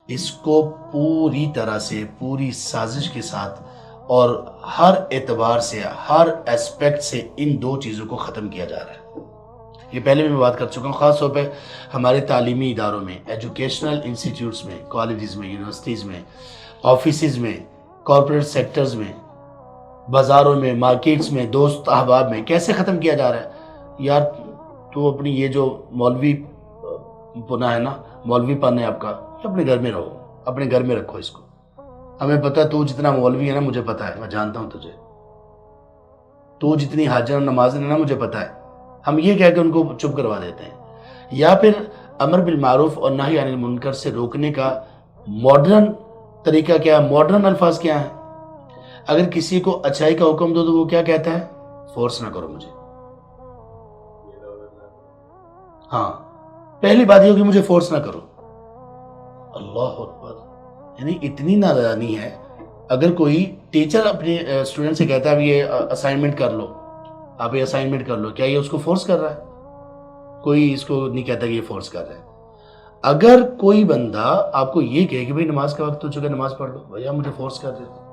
اس کو پوری طرح سے، پوری سازش کے ساتھ اور ہر اعتبار سے، ہر اسپیکٹ سے ان دو چیزوں کو ختم کیا جا رہا ہے۔ یہ پہلے بھی میں بات کر چکا ہوں، خاص طور پہ ہمارے تعلیمی اداروں میں، ایجوکیشنل انسٹیٹیوٹس میں، کالجز میں، یونیورسٹیز میں، آفیسز میں، کارپوریٹ سیکٹرز میں، بازاروں میں، مارکیٹس میں، دوست احباب میں کیسے ختم کیا جا رہا ہے؟ یار تو اپنی یہ جو مولوی پنا ہے نا، مولوی پن ہے آپ کا، اپنے گھر میں رہو، اپنے گھر میں رکھو اس کو۔ ہمیں پتہ ہے تو جتنا مولوی ہے نا، مجھے پتہ ہے، میں جانتا ہوں تجھے، تو جتنی حاجر نماز ہے نا، مجھے پتہ ہے۔ ہم یہ کہہ کے ان کو چپ کروا دیتے ہیں، یا پھر امر بالمعروف اور نہی عن المنکر سے روکنے کا ماڈرن طریقہ کیا ہے، ماڈرن الفاظ کیا ہیں؟ اگر کسی کو اچھائی کا حکم دو تو وہ کیا کہتا ہے؟ فورس نہ کرو مجھے۔ ہاں، پہلی بات یہ ہوگی مجھے فورس نہ کرو۔ اللہ اکبر، یعنی اتنی نادانی ہے۔ اگر کوئی ٹیچر اپنے اسٹوڈنٹ سے کہتا ہے یہ اسائنمنٹ کر لو، آپ یہ اسائنمنٹ کر لو، کیا یہ اس کو فورس کر رہا ہے؟ کوئی اس کو نہیں کہتا کہ یہ فورس کر رہا ہے۔ اگر کوئی بندہ آپ کو یہ کہے کہ بھئی نماز کا وقت ہو چکا ہے، نماز پڑھ لو، بھیا مجھے فورس کر دیتے۔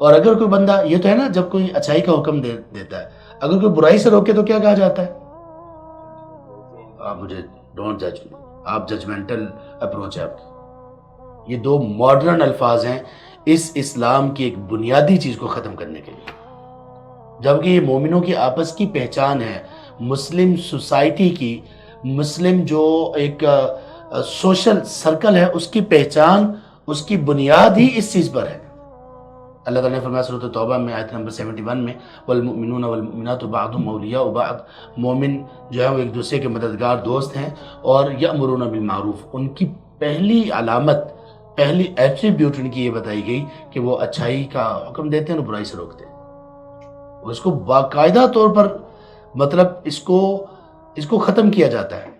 اور اگر کوئی بندہ، یہ تو ہے نا جب کوئی اچھائی کا حکم دیتا ہے، اگر کوئی برائی سے روکے تو کیا کہا جاتا ہے؟ آپ مجھے ڈونٹ جج می، آپ ججمنٹل اپروچ ہے آپ کی۔ یہ دو ماڈرن الفاظ ہیں اس اسلام کی ایک بنیادی چیز کو ختم کرنے کے لیے، جبکہ یہ مومنوں کی آپس کی پہچان ہے، مسلم سوسائٹی کی، مسلم جو ایک سوشل سرکل ہے اس کی پہچان، اس کی بنیاد ہی اس چیز پر ہے۔ اللہ تعالیٰ نے فرمایا سورۃ توبہ میں آیت نمبر 71 میں والمؤمنون والمؤمنات بعضهم اولیاء بعض، مومن جو ہے وہ ایک دوسرے کے مددگار دوست ہیں، اور یأمرون بالمعروف، ان کی پہلی علامت، پہلی ایٹریبیوٹ ان کی یہ بتائی گئی کہ وہ اچھائی کا حکم دیتے ہیں اور برائی سے روکتے ہیں۔ وہ اس کو باقاعدہ طور پر مطلب اس کو ختم کیا جاتا ہے۔